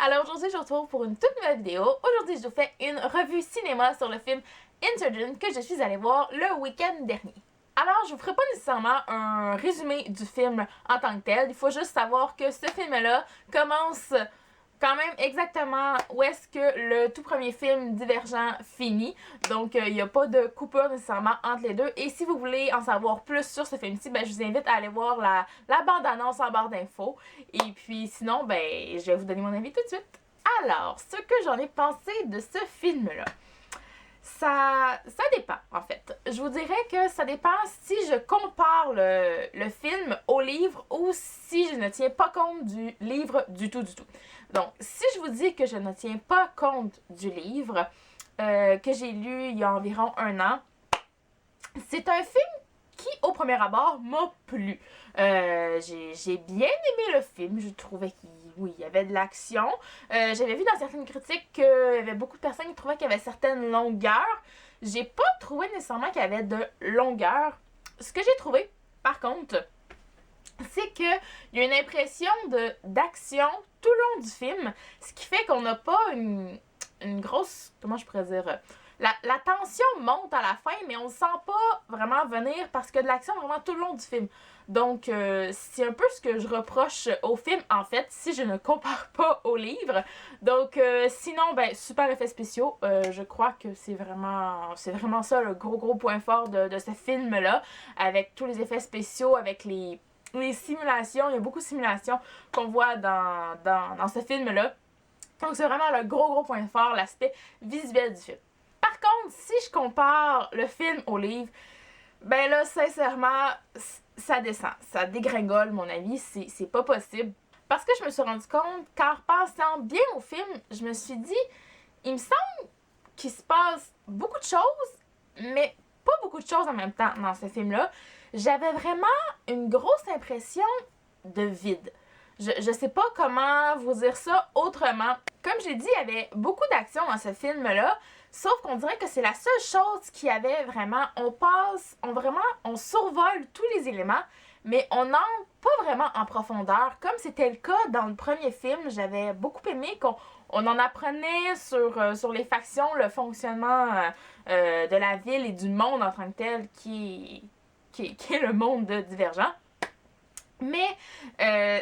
Alors aujourd'hui, je vous retrouve pour une toute nouvelle vidéo. Aujourd'hui, je vous fais une revue cinéma sur le film Insurgent que je suis allée voir le week-end dernier. Alors, je vous ferai pas nécessairement un résumé du film en tant que tel. Il faut juste savoir que ce film-là commence quand même exactement où est-ce que le tout premier film Divergent finit. Donc, il n'y a pas de coupure nécessairement entre les deux. Et si vous voulez en savoir plus sur ce film-ci, ben, je vous invite à aller voir la bande-annonce en barre d'infos. Et puis, sinon, ben, je vais vous donner mon avis tout de suite. Alors, ce que j'en ai pensé de ce film-là. Ça dépend, en fait. Je vous dirais que ça dépend si je compare le film au livre ou si je ne tiens pas compte du livre du tout. Donc, si je vous dis que je ne tiens pas compte du livre que j'ai lu il y a environ 1 an, c'est un film qui, au premier abord, m'a plu. J'ai bien aimé le film. Je trouvais qu'il y avait de l'action. J'avais vu dans certaines critiques qu'il y avait beaucoup de personnes qui trouvaient qu'il y avait certaines longueurs. J'ai pas trouvé nécessairement qu'il y avait de longueur. Ce que j'ai trouvé, par contre, c'est qu'il y a une impression d'action tout le long du film, ce qui fait qu'on n'a pas une grosse... Comment je pourrais dire... La tension monte à la fin, mais on ne sent pas vraiment venir parce que de l'action vraiment tout le long du film. Donc, c'est un peu ce que je reproche au film, en fait, si je ne compare pas au livre. Donc, sinon, ben, super effets spéciaux. Je crois que c'est vraiment ça le gros point fort de ce film-là, avec tous les effets spéciaux, avec les simulations. Il y a beaucoup de simulations qu'on voit dans ce film-là. Donc, c'est vraiment le gros point fort, l'aspect visuel du film. Par contre, si je compare le film au livre, ben là, sincèrement, ça descend. Ça dégringole, mon avis. C'est pas possible. Parce que je me suis rendu compte qu'en repensant bien au film, je me suis dit, il me semble qu'il se passe beaucoup de choses, mais pas beaucoup de choses en même temps dans ce film-là. J'avais vraiment une grosse impression de vide. Je sais pas comment vous dire ça autrement. Comme j'ai dit, il y avait beaucoup d'action dans ce film-là, sauf qu'on dirait que c'est la seule chose qu'il y avait vraiment. On survole tous les éléments, mais on n'entre pas vraiment en profondeur. Comme c'était le cas dans le premier film, j'avais beaucoup aimé qu'on en apprenait sur les factions, le fonctionnement de la ville et du monde en tant que tel qui est le monde de Divergent. Mais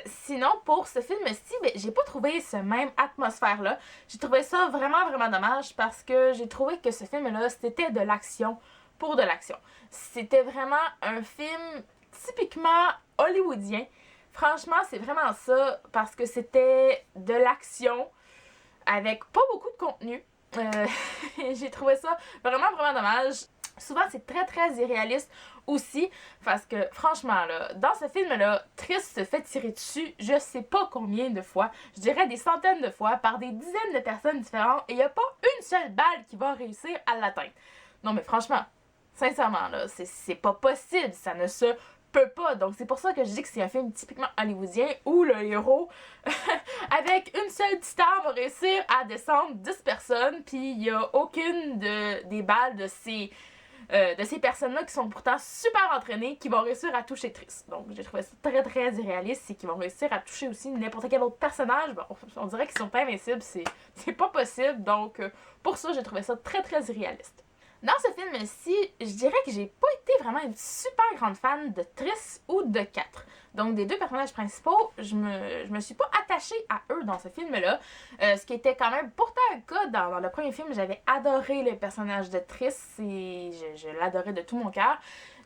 sinon, pour ce film-ci, ben, j'ai pas trouvé ce même atmosphère-là. J'ai trouvé ça vraiment dommage parce que j'ai trouvé que ce film-là, c'était de l'action pour de l'action. C'était vraiment un film typiquement hollywoodien. Franchement, c'est vraiment ça parce que c'était de l'action avec pas beaucoup de contenu. J'ai trouvé ça vraiment dommage. Souvent, c'est très irréaliste aussi, parce que franchement, là, dans ce film-là, Triss se fait tirer dessus je sais pas combien de fois, je dirais des centaines de fois, par des dizaines de personnes différentes, et il n'y a pas une seule balle qui va réussir à l'atteindre. Non mais franchement, sincèrement, là, c'est pas possible, ça ne se peut pas. Donc c'est pour ça que je dis que c'est un film typiquement hollywoodien où le héros, avec une seule petite arme, va réussir à descendre 10 personnes, puis il n'y a aucune des balles de ces personnes-là qui sont pourtant super entraînées qui vont réussir à toucher Triss. Donc j'ai trouvé ça très irréaliste, c'est qu'ils vont réussir à toucher aussi n'importe quel autre personnage. Bon, on dirait qu'ils sont invincibles, c'est pas possible. Donc pour ça, j'ai trouvé ça très irréaliste. Dans ce film-ci, je dirais que j'ai pas été vraiment une super grande fan de Triss ou de 4. Donc, des deux personnages principaux, je me suis pas attachée à eux dans ce film-là. Ce qui était quand même pourtant le cas dans le premier film. J'avais adoré le personnage de Triss et je l'adorais de tout mon cœur.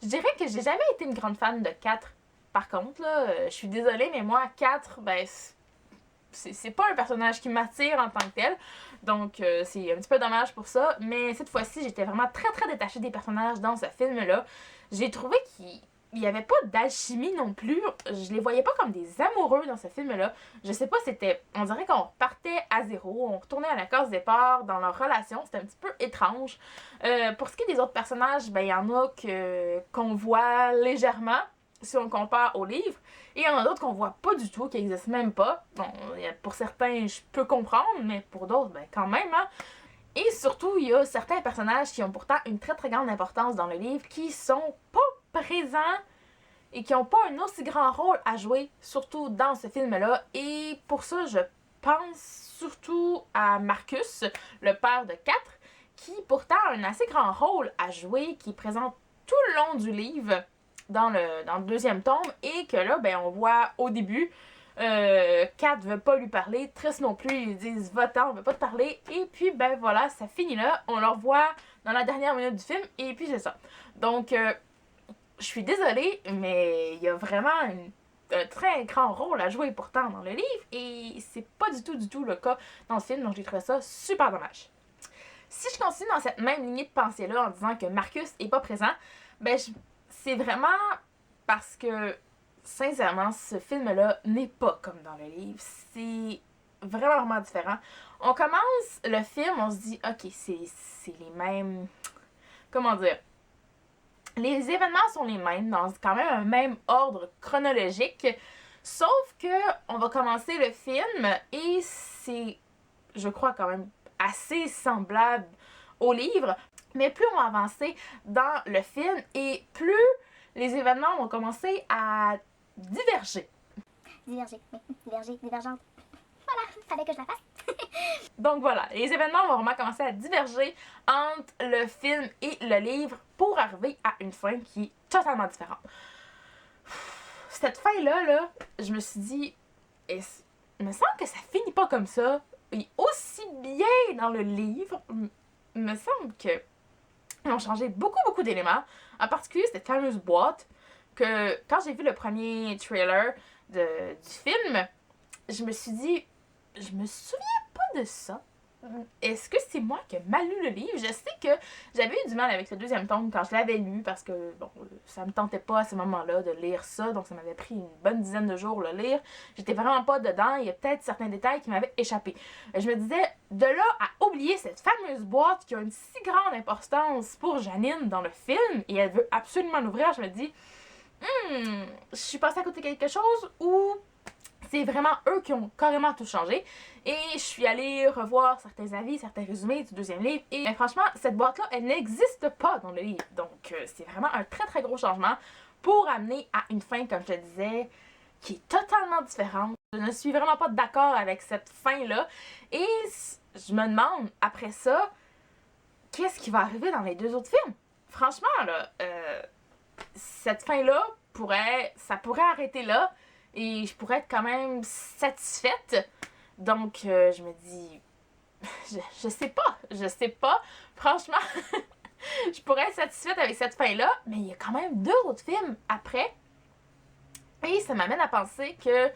Je dirais que j'ai jamais été une grande fan de 4. Par contre, là, je suis désolée, mais moi, 4, ben... c'est pas un personnage qui m'attire en tant que tel, donc c'est un petit peu dommage pour ça, mais cette fois-ci, j'étais vraiment très détachée des personnages dans ce film-là. J'ai trouvé qu'il n'y avait pas d'alchimie non plus, je les voyais pas comme des amoureux dans ce film-là. Je sais pas, on dirait qu'on partait à zéro, on retournait à la case départ dans leur relation, c'était un petit peu étrange. Pour ce qui est des autres personnages, ben il y en a qu'on voit légèrement, si on compare au livre, et il y en a d'autres qu'on voit pas du tout, qui n'existent même pas. Bon, pour certains, je peux comprendre, mais pour d'autres, ben quand même, hein. Et surtout, il y a certains personnages qui ont pourtant une très grande importance dans le livre, qui sont pas présents et qui n'ont pas un aussi grand rôle à jouer, surtout dans ce film-là. Et pour ça, je pense surtout à Marcus, le père de 4, qui pourtant a un assez grand rôle à jouer, qui est présent tout le long du livre dans le deuxième tome, et que là, ben, on voit au début, Kat veut pas lui parler, Triss non plus, ils lui disent va-t'en, on veut pas te parler, et puis ben voilà, ça finit là, on le revoit dans la dernière minute du film, et puis c'est ça. Donc, je suis désolée, mais il y a vraiment un très grand rôle à jouer pourtant dans le livre, et c'est pas du tout le cas dans le film, donc j'ai trouvé ça super dommage. Si je continue dans cette même lignée de pensée-là en disant que Marcus est pas présent, ben c'est vraiment parce que, sincèrement, ce film-là n'est pas comme dans le livre. C'est vraiment différent. On commence le film, on se dit, ok, c'est les mêmes... Comment dire? Les événements sont les mêmes, dans quand même un même ordre chronologique, sauf que on va commencer le film et c'est, je crois, quand même assez semblable au livre, mais plus on va avancer dans le film et plus les événements vont commencer à diverger. Diverger, oui, diverger, divergente. Voilà, fallait que je la fasse. Donc voilà, les événements vont vraiment commencer à diverger entre le film et le livre pour arriver à une fin qui est totalement différente. Cette fin-là, là, je me suis dit, il me semble que ça finit pas comme ça. Et aussi bien dans le livre, il me semble que ils ont changé beaucoup d'éléments. En particulier, cette fameuse boîte que quand j'ai vu le premier trailer du film, je me suis dit, je me souviens pas de ça. Est-ce que c'est moi qui ai mal lu le livre? Je sais que j'avais eu du mal avec le deuxième tome quand je l'avais lu parce que, bon, ça me tentait pas à ce moment-là de lire ça, donc ça m'avait pris une bonne dizaine de jours le lire. J'étais vraiment pas dedans, il y a peut-être certains détails qui m'avaient échappé. Je me disais, de là à oublier cette fameuse boîte qui a une si grande importance pour Janine dans le film, et elle veut absolument l'ouvrir, je me dis, je suis passée à côté de quelque chose ou... C'est vraiment eux qui ont carrément tout changé. Et je suis allée revoir certains avis, certains résumés du deuxième livre. Et franchement, cette boîte-là, elle n'existe pas dans le livre. Donc, c'est vraiment un très gros changement pour amener à une fin, comme je te disais, qui est totalement différente. Je ne suis vraiment pas d'accord avec cette fin-là. Et je me demande, après ça, qu'est-ce qui va arriver dans les deux autres films? Franchement, là, cette fin-là, ça pourrait arrêter là. Et je pourrais être quand même satisfaite. Donc, je me dis... Je sais pas. Franchement, je pourrais être satisfaite avec cette fin-là. Mais il y a quand même 2 autres films après. Et ça m'amène à penser que...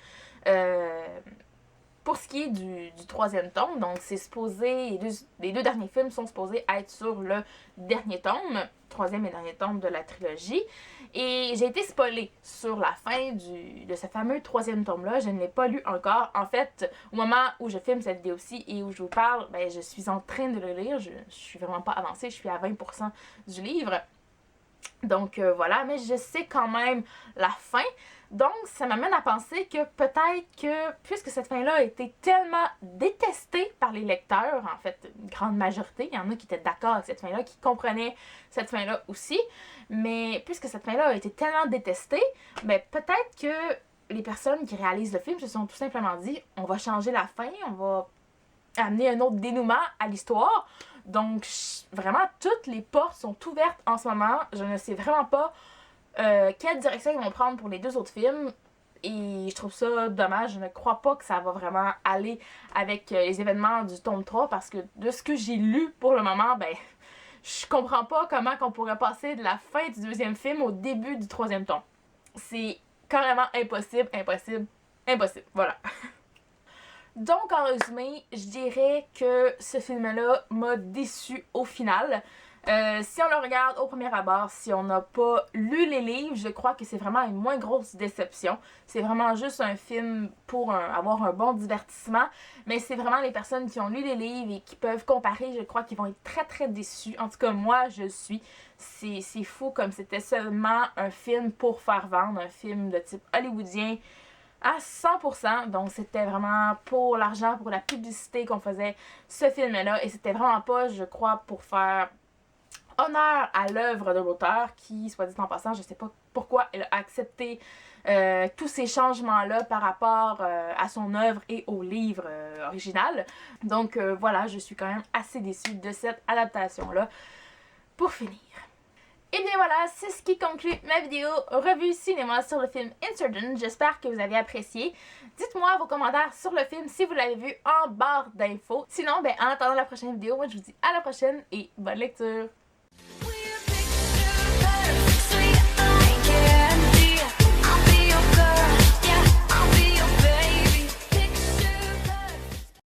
pour ce qui est du troisième tome, donc c'est supposé... Les deux derniers films sont supposés être sur le dernier tome. Troisième et dernier tome de la trilogie. Et j'ai été spoilée sur la fin de ce fameux troisième tome-là. Je ne l'ai pas lu encore. En fait, au moment où je filme cette vidéo-ci et où je vous parle, ben, je suis en train de le lire. Je suis vraiment pas avancée. Je suis à 20% du livre. Donc voilà, mais je sais quand même la fin. Donc ça m'amène à penser que peut-être que, puisque cette fin-là a été tellement détestée par les lecteurs, en fait, une grande majorité, il y en a qui étaient d'accord avec cette fin-là, qui comprenaient cette fin-là aussi, mais puisque cette fin-là a été tellement détestée, ben peut-être que les personnes qui réalisent le film se sont tout simplement dit, on va changer la fin, on va amener un autre dénouement à l'histoire. Donc, vraiment, toutes les portes sont ouvertes en ce moment. Je ne sais vraiment pas quelle direction ils vont prendre pour les 2 autres films. Et je trouve ça dommage. Je ne crois pas que ça va vraiment aller avec les événements du tome 3 parce que de ce que j'ai lu pour le moment, ben, je comprends pas comment qu'on pourrait passer de la fin du 2e film au début du 3e tome. C'est carrément impossible. Voilà. Donc, en résumé, je dirais que ce film-là m'a déçue au final. Si on le regarde au premier abord, si on n'a pas lu les livres, je crois que c'est vraiment une moins grosse déception. C'est vraiment juste un film pour avoir un bon divertissement. Mais c'est vraiment les personnes qui ont lu les livres et qui peuvent comparer, je crois qu'ils vont être très déçus. En tout cas, moi, je suis. C'est fou comme c'était seulement un film pour faire vendre, un film de type hollywoodien. À 100%, donc c'était vraiment pour l'argent, pour la publicité qu'on faisait ce film-là, et c'était vraiment pas, je crois, pour faire honneur à l'œuvre de l'auteur qui, soit dit en passant, je sais pas pourquoi elle a accepté tous ces changements-là par rapport à son œuvre et au livre original. Donc voilà, je suis quand même assez déçue de cette adaptation-là. Pour finir. Et bien voilà, c'est ce qui conclut ma vidéo revue cinéma sur le film Insurgent. J'espère que vous avez apprécié. Dites-moi vos commentaires sur le film si vous l'avez vu en barre d'infos. Sinon, ben, en attendant la prochaine vidéo, moi je vous dis à la prochaine et bonne lecture!